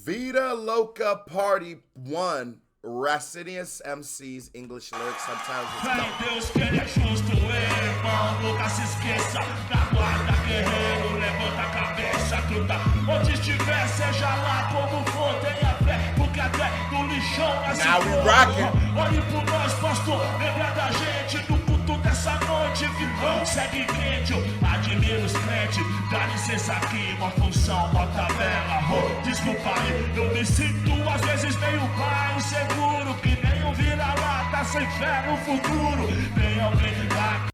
Vida Loka Party 1. Racionais MC's English lyrics sometimes it's Fé em Deus que ele é justo, irmão. Nunca se esqueça. Da guarda, guerreiro, levanta a cabeça, truta. Onde estiver, seja lá como for, tenha fé, porque até no lixão nasce Now we flor. rockin'. Olhe por nós, pastor, lembra da gente no culto dessa noite, filhão. Segue quente, eu admiro os crentes. Dá licença aqui, uma função, uma tabela. Desculpa aí, eu me sinto às vezes meio pai, inseguro, que nem um vira-lata sem fé no futuro. Tem alguém lá.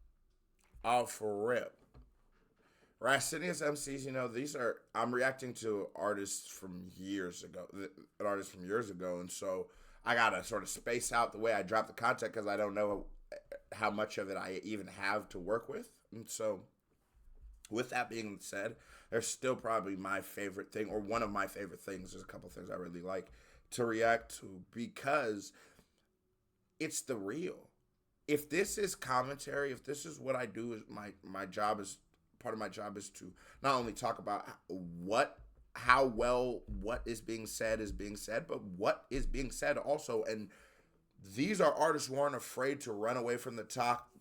Oh, for real. Racionais MCs, you know, I'm reacting to artists from years ago, and so I gotta sort of space out the way I drop the content because I don't know how much of it I even have to work with. And so, with that being said, there's still probably my favorite thing, or one of my favorite things. There's a couple things I really like to react to because it's the real. If this is commentary, if this is what I do, is my job is part of my job is to not only talk about how well what is being said, but what is being said also. And these are artists who aren't afraid to run away from the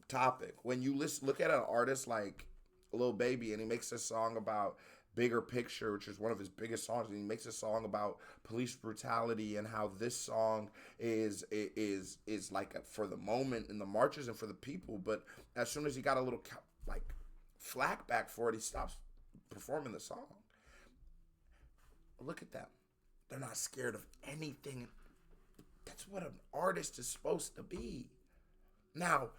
topic. When you look at an artist like Lil Baby, and he makes a song about Bigger Picture, which is one of his biggest songs, and he makes a song about police brutality and how this song is like for the moment in the marches and for the people. But as soon as he got a little like flack back for it, he stops performing the song. Look at them. They're not scared of anything. That's what an artist is supposed to be. Now,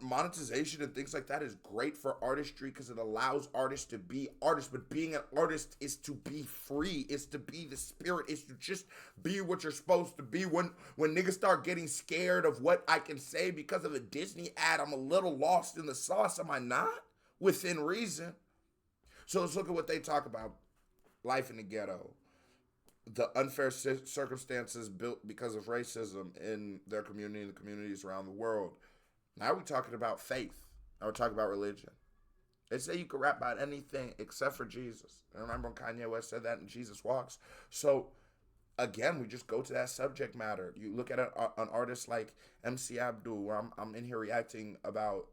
monetization and things like that is great for artistry because it allows artists to be artists, but being an artist is to be free, is to be the spirit, is to just be what you're supposed to be. When niggas start getting scared of what I can say because of a Disney ad, I'm a little lost in the sauce, am I not? Within reason. So let's look at what they talk about. Life in the ghetto, the unfair circumstances built because of racism in their community and the communities around the world. Now we're talking about faith. Now we're talking about religion. They say you can rap about anything except for Jesus. And remember when Kanye West said that in Jesus Walks? So, again, we just go to that subject matter. You look at an artist like MC Abdul, where I'm in here reacting about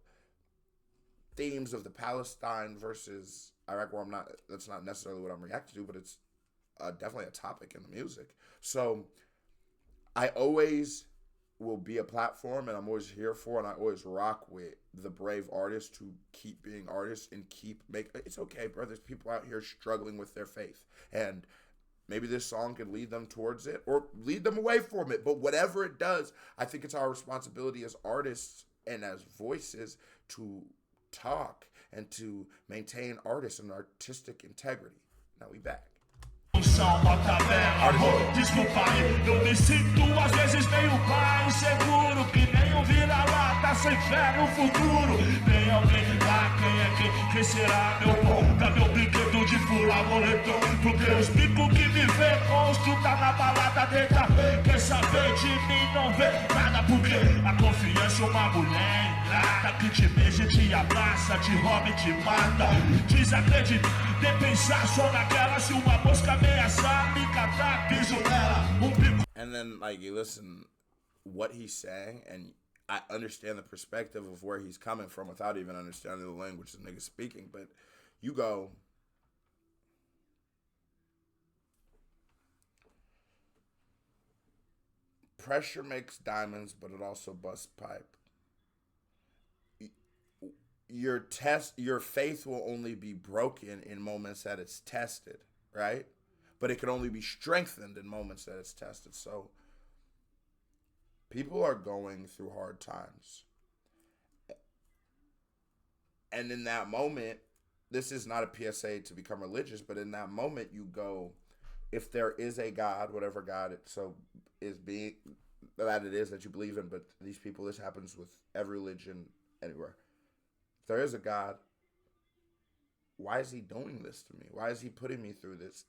themes of the Palestine versus Iraq, where that's not necessarily what I'm reacting to, but it's definitely a topic in the music. So, I always will be a platform, and I'm always here for, and I always rock with the brave artists who keep being artists and it's okay, bro. There's people out here struggling with their faith, and maybe this song can lead them towards it or lead them away from it. But whatever it does, I think it's our responsibility as artists and as voices to talk and to maintain artists and artistic integrity. Now we back. Uma tabela. Desculpa aí, eu me sinto às vezes meio pai, inseguro, que nem um vira-lata sem fé no futuro. Tem alguém lá, quem é quem será meu bom? Dá meu brinquedo de furar moletom, porque os bicos que me vê monstro tá na balada deita. Quer saber de mim, não vê nada, porque a confiança é uma mulher ingrata, que te beija, te abraça, te rouba e te mata. Desacredita, de pensar só naquela, se uma mosca ameaçar, me catar, piso nela, bico. And then, like, you listen what he's saying, and I understand the perspective of where he's coming from without even understanding the language the nigga's speaking. But you go, pressure makes diamonds, but it also busts pipe. Your faith will only be broken in moments that it's tested, right? But it can only be strengthened in moments that it's tested. So people are going through hard times. And in that moment, this is not a PSA to become religious, but in that moment you go, if there is a God, whatever God it so is being that it is that you believe in, but these people, this happens with every religion anywhere. If there is a God, why is he doing this to me? Why is he putting me through this?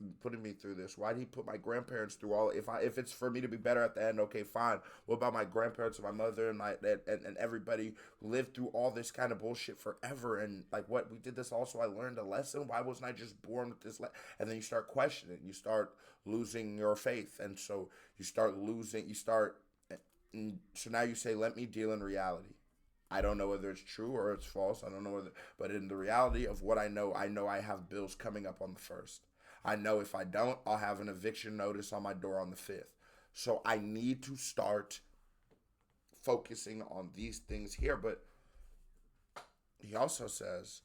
Why did he put my grandparents through all? If it's for me to be better at the end, okay, fine. What about my grandparents and my mother and and everybody who lived through all this kind of bullshit forever? And like, what, we did this also, I learned a lesson. Why wasn't I just born with this? And then you start questioning. You start losing your faith, and so so now you say, let me deal in reality. I don't know whether it's true or it's false. I don't know whether, but in the reality of what I know I have bills coming up on the 1st. I know if I don't, I'll have an eviction notice on my door on the 5th. So I need to start focusing on these things here. But he also says,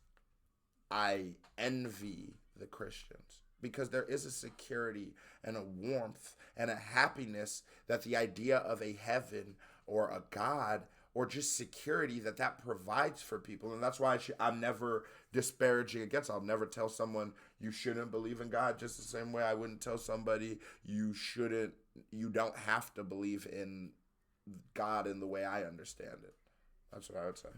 I envy the Christians, because there is a security and a warmth and a happiness that the idea of a heaven or a God or just security that provides for people. And that's why I'm never disparaging against. I'll never tell someone you shouldn't believe in God, just the same way I wouldn't tell somebody you don't have to believe in God in the way I understand it. That's what I would say.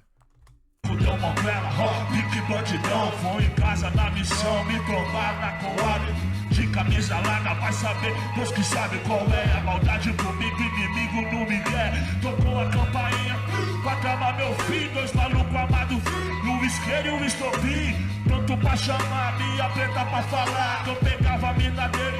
Deu uma vela, pique bandidão. Foi em casa na missão, me trombar na coada. De camisa larga, vai saber, Deus que sabe qual é. A maldade comigo, inimigo no migué. Tocou a campainha, pra acalmar meu filho. 2 malucos amados, no isqueiro e o estopim. Pronto pra chamar, minha preta pra falar. Que eu pegava a mina dele,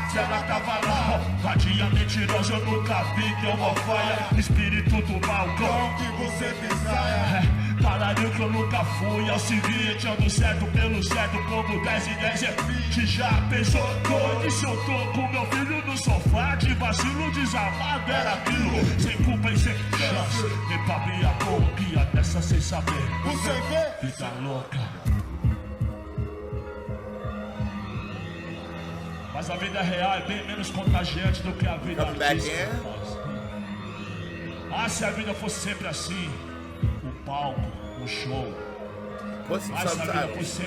se ela tava lá. Vadia mentirosa, eu nunca vi. Deu uma falha, espírito do mal. Como que você pensa? Pararia que eu nunca fui, é o seguinte, ando certo pelo certo, como 10 e 10 é 20. Já pensou, doido, e se eu tô com meu filho no sofá, de vacilo desarmado era aquilo, sem culpa e sem chance, nem pra abrir a boca dessa sem saber. Você vê? Vida louca. Mas a vida real é bem menos contagiante do que a vida artística. Ah, se a vida fosse sempre assim, o palco, o show. Put some subtitles.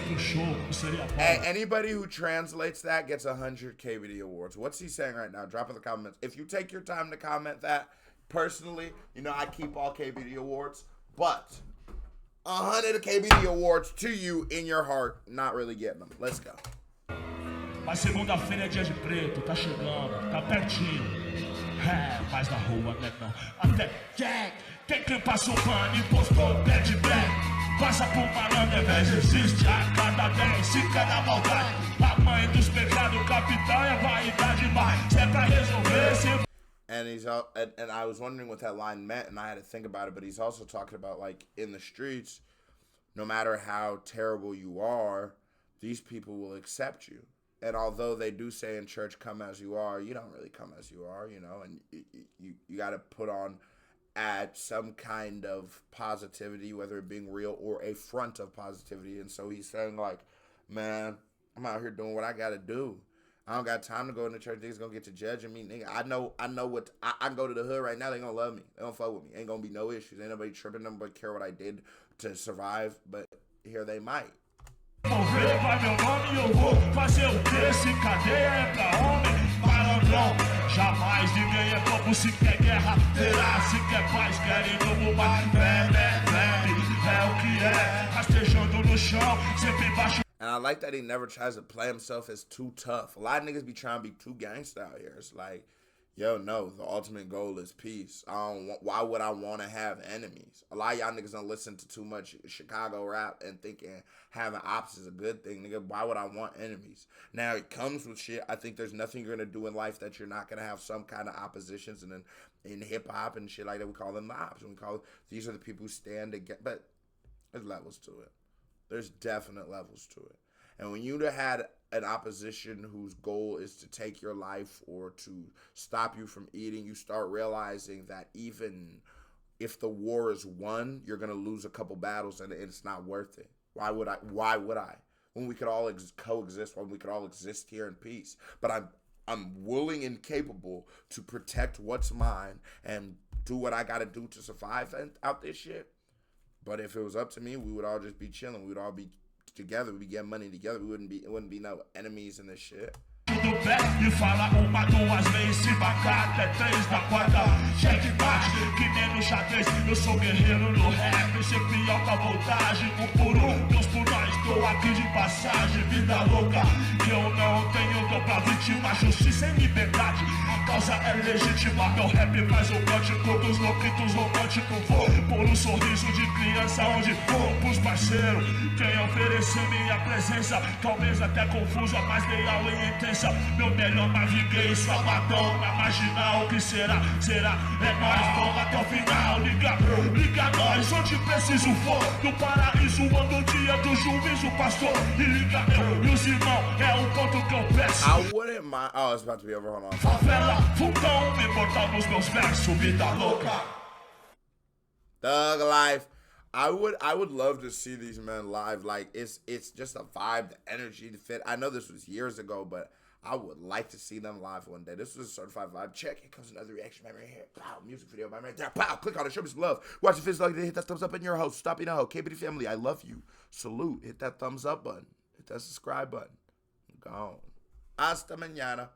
Hey, anybody who translates that gets 100 KBD awards. What's he saying right now? Drop in the comments. If you take your time to comment that, personally, I keep all KBD awards, but 100 KBD awards to you in your heart, not really getting them. Let's go. Mas segunda-feira é dia de preto, tá chegando, tá pertinho. É, mais na rua, né não? Até Jack, tem quem passa o pano e postou bad black. Passa por malandro, ao invés existe a cada 10, se cada maldade. A mãe dos pecados, capital é vaidade, mas é pra resolver se... And and I was wondering what that line meant, and I had to think about it, but he's also talking about, like, in the streets, no matter how terrible you are, these people will accept you. And although they do say in church, come as you are, you don't really come as you are, and you got to add some kind of positivity, whether it being real or a front of positivity. And so he's saying, like, man, I'm out here doing what I got to do. I don't got time to go into church. Niggas gonna get to judging me. Nigga, I know what, I can go to the hood right now. They gonna love me. They gonna fuck with me. Ain't gonna be no issues. Ain't nobody tripping. Nobody care what I did to survive. But here they might. Mover vai meu nome e eu vou fazer o que? Se cadeia é pra homem, malandrão. Jamais ninguém é como se quer guerra. Terá se quer paz, querem novo mar. Bebe, é o que é. Rastejando no chão, sempre embaixo. And I like that he never tries to play himself as too tough. A lot of niggas be trying to be too gangsta out here. It's like, yo, no, the ultimate goal is peace. Why would I want to have enemies? A lot of y'all niggas don't listen to too much Chicago rap and thinking having ops is a good thing. Nigga, why would I want enemies? Now, it comes with shit. I think there's nothing you're going to do in life that you're not going to have some kind of oppositions. And then in hip-hop and shit like that, we call them the ops. And we call these are the people who stand against. But there's levels to it. There's definite levels to it. And when you had an opposition whose goal is to take your life or to stop you from eating, you start realizing that even if the war is won, you're going to lose a couple battles and it's not worth it. Why would I? When we could all coexist, when we could all exist here in peace. But I'm willing and capable to protect what's mine and do what I got to do to survive out this shit. But if it was up to me, we would all just be chilling. We would all be together. We'd get money together. It wouldn't be no enemies in this shit. Do pé e fala uma, duas vezes, se bacar até 3 na quarta, cheque bate, que nem no xadrez, eu sou guerreiro no rap, sempre alta voltagem, um por um, Deus por nós, Tô aqui de passagem, vida louca. Que eu não tenho dor pra vítima, justiça e liberdade. A causa é legítima. Meu rap faz o cântico dos louquitos românticos. Vou por um sorriso de criança onde for pros parceiros. Quem oferecer minha presença, talvez até confusa, mas dei aula em intensa. Meu melhor naviguei, sabadão na marginal. O que será? Será? É nóis, vamos até o final. Liga nós, onde preciso for. No paraíso, ando o dia do juízo, pastor. E liga eu e os irmãos, é o ponto que eu peço. I wouldn't mind. Oh, it's about to be over. Hold on. Favela, fundão, imortal nos meus versos, vida louca. Thug life. I would love to see these men live. Like it's just a vibe, the energy, the fit. I know this was years ago, but I would like to see them live one day. This was a certified vibe. Check. Here comes another reaction right here. Pow, music video right there. Pow, click on it. Show me some love. Watch the fizz like hit that thumbs up in your host. Stop being a hoe. KBD family, I love you. Salute. Hit that thumbs up button. Hit that subscribe button. Gone. Hasta mañana.